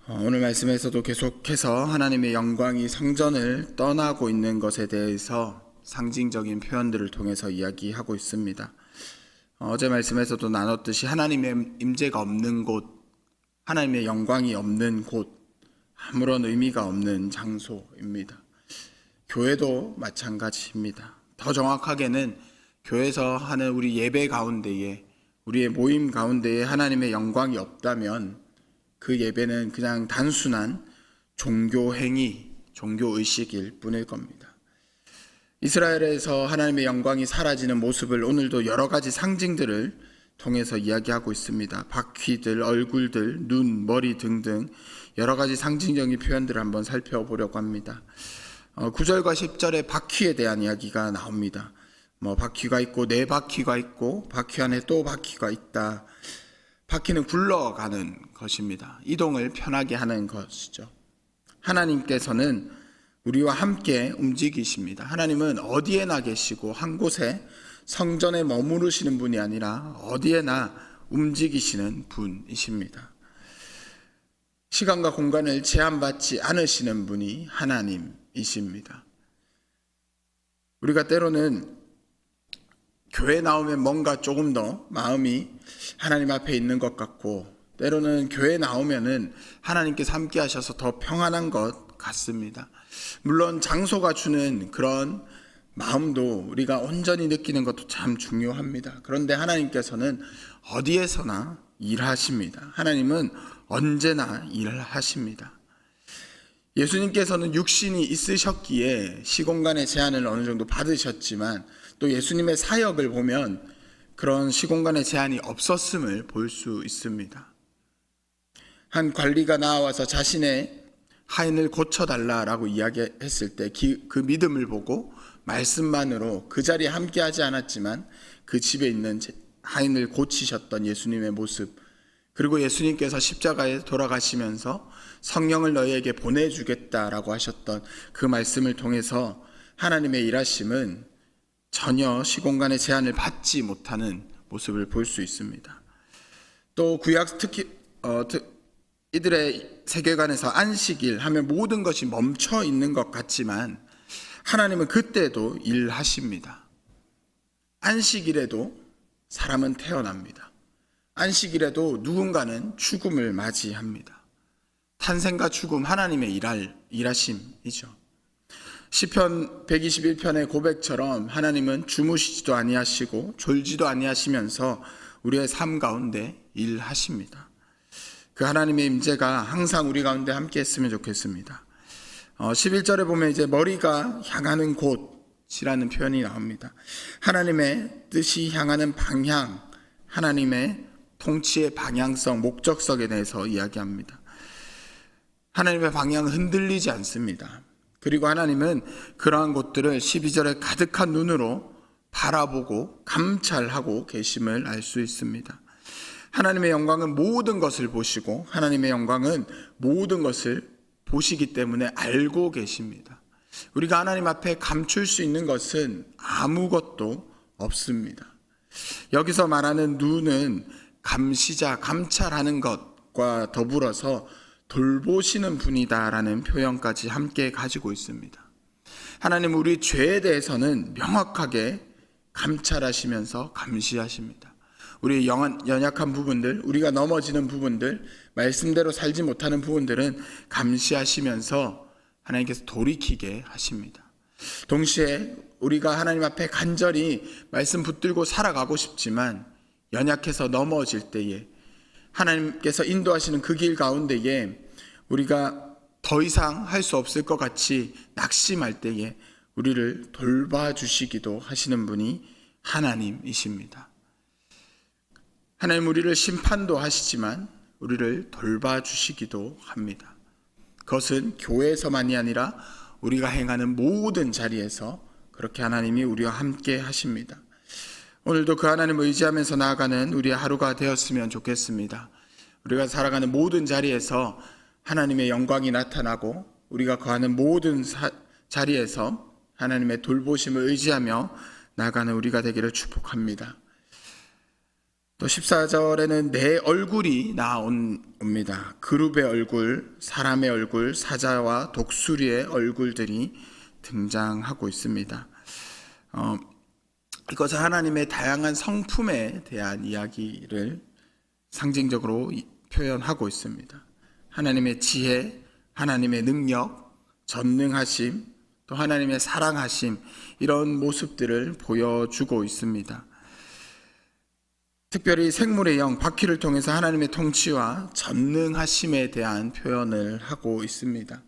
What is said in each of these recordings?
오늘 말씀에서도 계속해서 하나님의 영광이 성전을 떠나고 있는 것에 대해서 상징적인 표현들을 통해서 이야기하고 있습니다. 어제 말씀에서도 나눴듯이 하나님의 임재가 없는 곳, 하나님의 영광이 없는 곳, 아무런 의미가 없는 장소입니다. 교회도 마찬가지입니다. 더 정확하게는 교회에서 하는 우리 예배 가운데에, 우리의 모임 가운데에 하나님의 영광이 없다면 그 예배는 그냥 단순한 종교 행위, 종교 의식일 뿐일 겁니다. 이스라엘에서 하나님의 영광이 사라지는 모습을 오늘도 여러 가지 상징들을 통해서 이야기하고 있습니다. 바퀴들, 얼굴들, 눈, 머리 등등 여러 가지 상징적인 표현들을 한번 살펴보려고 합니다. 9절과 10절에 바퀴에 대한 이야기가 나옵니다. 바퀴가 있고 네 바퀴가 있고 바퀴 안에 또 바퀴가 있다. 바퀴는 굴러가는 것입니다. 이동을 편하게 하는 것이죠. 하나님께서는 우리와 함께 움직이십니다. 하나님은 어디에나 계시고 한 곳에 성전에 머무르시는 분이 아니라 어디에나 움직이시는 분이십니다. 시간과 공간을 제한받지 않으시는 분이 하나님이십니다. 우리가 때로는 교회 나오면 뭔가 조금 더 마음이 하나님 앞에 있는 것 같고, 때로는 교회 나오면은 하나님께서 함께 하셔서 더 평안한 것 같습니다. 물론 장소가 주는 그런 마음도 우리가 온전히 느끼는 것도 참 중요합니다. 그런데 하나님께서는 어디에서나 일하십니다. 하나님은 언제나 일하십니다. 예수님께서는 육신이 있으셨기에 시공간의 제한을 어느 정도 받으셨지만, 또 예수님의 사역을 보면 그런 시공간의 제한이 없었음을 볼 수 있습니다. 한 관리가 나와서 자신의 하인을 고쳐달라라고 이야기했을 때 그 믿음을 보고 말씀만으로 그 자리에 함께하지 않았지만 그 집에 있는 하인을 고치셨던 예수님의 모습, 그리고 예수님께서 십자가에 돌아가시면서 성령을 너희에게 보내주겠다라고 하셨던 그 말씀을 통해서 하나님의 일하심은 전혀 시공간의 제한을 받지 못하는 모습을 볼 수 있습니다. 또 구약 특히 이들의 세계관에서 안식일 하면 모든 것이 멈춰 있는 것 같지만 하나님은 그때도 일하십니다. 안식일에도 사람은 태어납니다. 안식일에도 누군가는 죽음을 맞이합니다. 탄생과 죽음, 하나님의 일하심이죠. 시편 121편의 고백처럼 하나님은 주무시지도 아니하시고 졸지도 아니하시면서 우리의 삶 가운데 일하십니다. 그 하나님의 임재가 항상 우리 가운데 함께 했으면 좋겠습니다. 11절에 보면 이제 머리가 향하는 곳이라는 표현이 나옵니다. 하나님의 뜻이 향하는 방향, 하나님의 통치의 방향성, 목적성에 대해서 이야기합니다. 하나님의 방향은 흔들리지 않습니다. 그리고 하나님은 그러한 곳들을 12절에 가득한 눈으로 바라보고 감찰하고 계심을 알 수 있습니다. 하나님의 영광은 모든 것을 보시고 하나님의 영광은 모든 것을 보시기 때문에 알고 계십니다. 우리가 하나님 앞에 감출 수 있는 것은 아무것도 없습니다. 여기서 말하는 눈은 감시자, 감찰하는 것과 더불어서 돌보시는 분이다라는 표현까지 함께 가지고 있습니다. 하나님 우리 죄에 대해서는 명확하게 감찰하시면서 감시하십니다. 우리 연약한 부분들, 우리가 넘어지는 부분들, 말씀대로 살지 못하는 부분들은 감시하시면서 하나님께서 돌이키게 하십니다. 동시에 우리가 하나님 앞에 간절히 말씀 붙들고 살아가고 싶지만 연약해서 넘어질 때에 하나님께서 인도하시는 그 길 가운데에 우리가 더 이상 할 수 없을 것 같이 낙심할 때에 우리를 돌봐주시기도 하시는 분이 하나님이십니다. 하나님 우리를 심판도 하시지만 우리를 돌봐주시기도 합니다. 그것은 교회에서만이 아니라 우리가 행하는 모든 자리에서 그렇게 하나님이 우리와 함께 하십니다. 오늘도 그 하나님을 의지하면서 나아가는 우리의 하루가 되었으면 좋겠습니다. 우리가 살아가는 모든 자리에서 하나님의 영광이 나타나고 우리가 거하는 모든 자리에서 하나님의 돌보심을 의지하며 나아가는 우리가 되기를 축복합니다. 또 14절에는 내 얼굴이 나옵니다. 그룹의 얼굴, 사람의 얼굴, 사자와 독수리의 얼굴들이 등장하고 있습니다. 이것은 하나님의 다양한 성품에 대한 이야기를 상징적으로 표현하고 있습니다. 하나님의 지혜, 하나님의 능력, 전능하심, 또 하나님의 사랑하심, 이런 모습들을 보여주고 있습니다. 특별히 생물의 영, 바퀴를 통해서 하나님의 통치와 전능하심에 대한 표현을 하고 있습니다.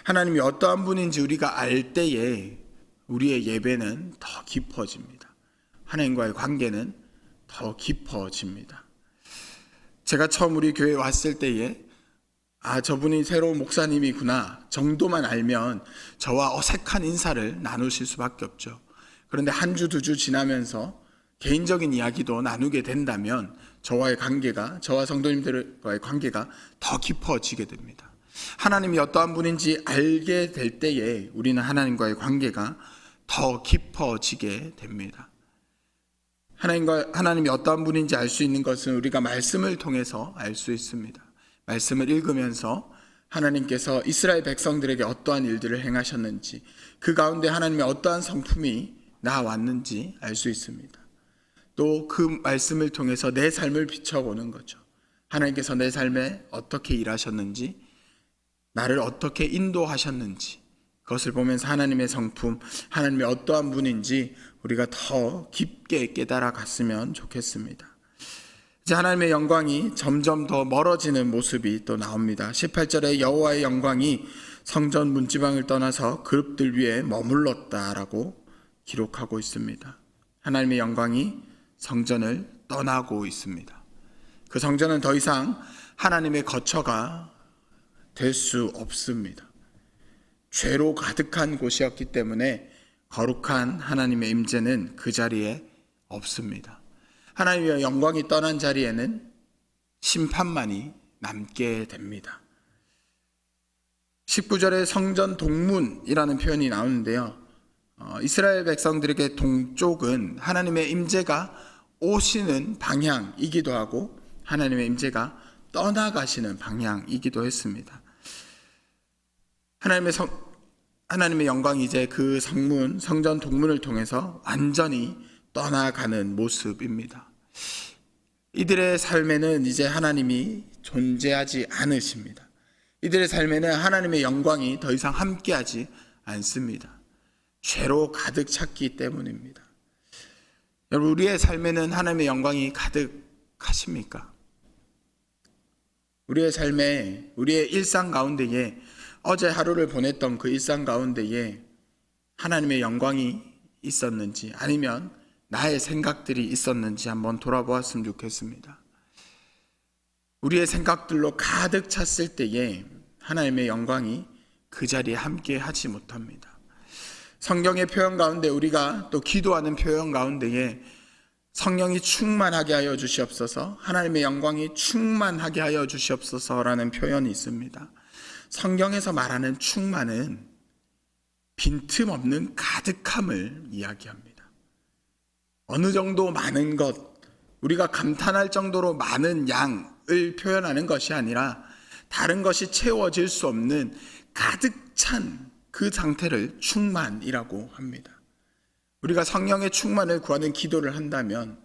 하나님이 어떠한 분인지 우리가 알 때에 우리의 예배는 더 깊어집니다. 하나님과의 관계는 더 깊어집니다. 제가 처음 우리 교회에 왔을 때에 저분이 새로운 목사님이구나 정도만 알면 저와 어색한 인사를 나누실 수밖에 없죠. 그런데 한 주, 두 주 지나면서 개인적인 이야기도 나누게 된다면 저와 성도님들과의 관계가 더 깊어지게 됩니다. 하나님이 어떠한 분인지 알게 될 때에 우리는 하나님과의 관계가 더 깊어지게 됩니다. 하나님이 어떠한 분인지 알 수 있는 것은 우리가 말씀을 통해서 알 수 있습니다. 말씀을 읽으면서 하나님께서 이스라엘 백성들에게 어떠한 일들을 행하셨는지, 그 가운데 하나님의 어떠한 성품이 나왔는지 알 수 있습니다. 또 그 말씀을 통해서 내 삶을 비춰보는 거죠. 하나님께서 내 삶에 어떻게 일하셨는지, 나를 어떻게 인도하셨는지, 그것을 보면서 하나님의 성품, 하나님의 어떠한 분인지 우리가 더 깊게 깨달아 갔으면 좋겠습니다. 이제 하나님의 영광이 점점 더 멀어지는 모습이 또 나옵니다. 18절에 여호와의 영광이 성전 문지방을 떠나서 그룹들 위에 머물렀다라고 기록하고 있습니다. 하나님의 영광이 성전을 떠나고 있습니다. 그 성전은 더 이상 하나님의 거처가 될 수 없습니다. 죄로 가득한 곳이었기 때문에 거룩한 하나님의 임재는 그 자리에 없습니다. 하나님의 영광이 떠난 자리에는 심판만이 남게 됩니다. 19절에 성전 동문이라는 표현이 나오는데요. 이스라엘 백성들에게 동쪽은 하나님의 임재가 오시는 방향이기도 하고 하나님의 임재가 떠나가시는 방향이기도 했습니다. 하나님의 영광이 이제 그 성전 동문을 통해서 완전히 떠나가는 모습입니다. 이들의 삶에는 이제 하나님이 존재하지 않으십니다. 이들의 삶에는 하나님의 영광이 더 이상 함께하지 않습니다. 죄로 가득 찼기 때문입니다. 여러분, 우리의 삶에는 하나님의 영광이 가득하십니까? 우리의 삶에, 우리의 일상 가운데에, 어제 하루를 보냈던 그 일상 가운데에 하나님의 영광이 있었는지, 아니면 나의 생각들이 있었는지 한번 돌아보았으면 좋겠습니다. 우리의 생각들로 가득 찼을 때에 하나님의 영광이 그 자리에 함께 하지 못합니다. 성경의 표현 가운데, 우리가 또 기도하는 표현 가운데에 성령이 충만하게 하여 주시옵소서, 하나님의 영광이 충만하게 하여 주시옵소서라는 표현이 있습니다. 성경에서 말하는 충만은 빈틈없는 가득함을 이야기합니다. 어느 정도 많은 것, 우리가 감탄할 정도로 많은 양을 표현하는 것이 아니라 다른 것이 채워질 수 없는 가득 찬 그 상태를 충만이라고 합니다. 우리가 성령의 충만을 구하는 기도를 한다면,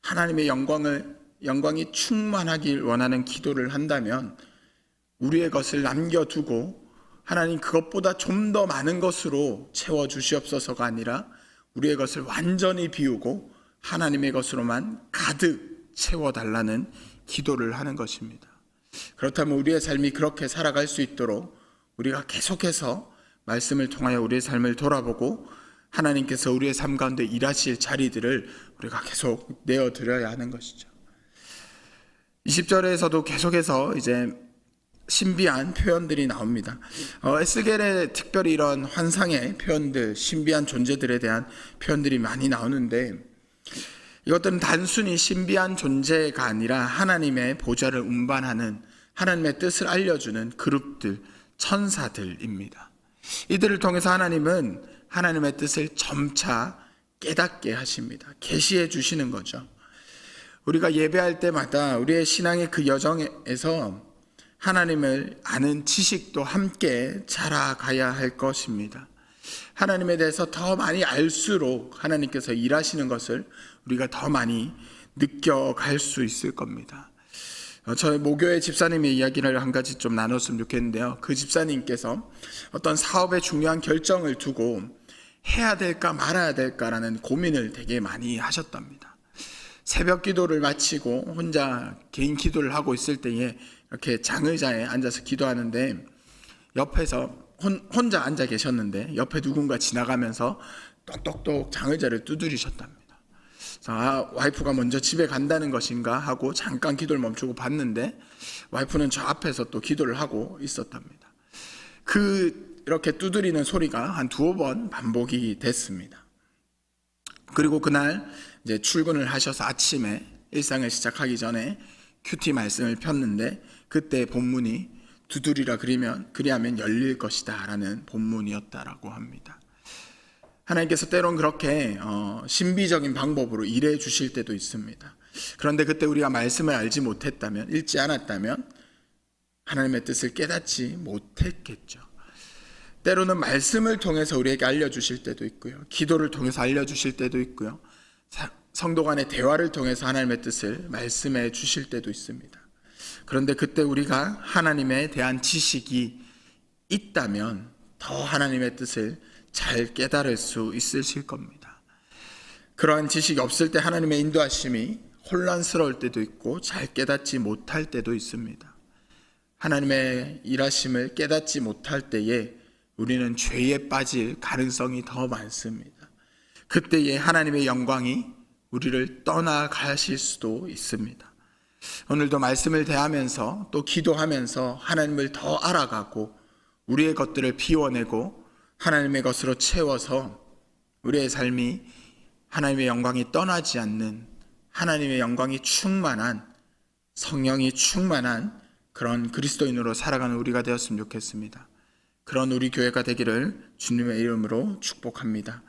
하나님의 영광이 충만하길 원하는 기도를 한다면 우리의 것을 남겨두고 하나님 그것보다 좀 더 많은 것으로 채워주시옵소서가 아니라 우리의 것을 완전히 비우고 하나님의 것으로만 가득 채워달라는 기도를 하는 것입니다. 그렇다면 우리의 삶이 그렇게 살아갈 수 있도록 우리가 계속해서 말씀을 통하여 우리의 삶을 돌아보고 하나님께서 우리의 삶 가운데 일하실 자리들을 우리가 계속 내어드려야 하는 것이죠. 20절에서도 계속해서 이제 신비한 표현들이 나옵니다. 에스겔에 특별히 이런 환상의 표현들, 신비한 존재들에 대한 표현들이 많이 나오는데, 이것들은 단순히 신비한 존재가 아니라 하나님의 보좌를 운반하는, 하나님의 뜻을 알려주는 그룹들, 천사들입니다. 이들을 통해서 하나님은 하나님의 뜻을 점차 깨닫게 하십니다. 계시해 주시는 거죠. 우리가 예배할 때마다 우리의 신앙의 그 여정에서 하나님을 아는 지식도 함께 자라가야 할 것입니다. 하나님에 대해서 더 많이 알수록 하나님께서 일하시는 것을 우리가 더 많이 느껴갈 수 있을 겁니다. 저희 모교의 집사님의 이야기를 한 가지 좀 나눴으면 좋겠는데요. 그 집사님께서 어떤 사업의 중요한 결정을 두고 해야 될까 말아야 될까라는 고민을 되게 많이 하셨답니다. 새벽 기도를 마치고 혼자 개인 기도를 하고 있을 때에 이렇게 장의자에 앉아서 기도하는데 옆에서 혼자 앉아 계셨는데 옆에 누군가 지나가면서 똑똑똑 장의자를 두드리셨답니다. 와이프가 먼저 집에 간다는 것인가 하고 잠깐 기도를 멈추고 봤는데 와이프는 저 앞에서 또 기도를 하고 있었답니다. 이렇게 두드리는 소리가 한 2번 반복이 됐습니다. 그리고 그날 이제 출근을 하셔서 아침에 일상을 시작하기 전에 큐티 말씀을 폈는데 그때 본문이 두드리라 그리하면 열릴 것이다 라는 본문이었다라고 합니다. 하나님께서 때론 그렇게 신비적인 방법으로 일해 주실 때도 있습니다. 그런데 그때 우리가 말씀을 알지 못했다면, 읽지 않았다면 하나님의 뜻을 깨닫지 못했겠죠. 때로는 말씀을 통해서 우리에게 알려주실 때도 있고요, 기도를 통해서 알려주실 때도 있고요, 성도 간의 대화를 통해서 하나님의 뜻을 말씀해 주실 때도 있습니다. 그런데 그때 우리가 하나님에 대한 지식이 있다면 더 하나님의 뜻을 잘 깨달을 수 있으실 겁니다. 그러한 지식이 없을 때 하나님의 인도하심이 혼란스러울 때도 있고 잘 깨닫지 못할 때도 있습니다. 하나님의 일하심을 깨닫지 못할 때에 우리는 죄에 빠질 가능성이 더 많습니다. 그때에 하나님의 영광이 우리를 떠나가실 수도 있습니다. 오늘도 말씀을 대하면서 또 기도하면서 하나님을 더 알아가고 우리의 것들을 비워내고 하나님의 것으로 채워서 우리의 삶이 하나님의 영광이 떠나지 않는, 하나님의 영광이 충만한, 성령이 충만한 그런 그리스도인으로 살아가는 우리가 되었으면 좋겠습니다. 그런 우리 교회가 되기를 주님의 이름으로 축복합니다.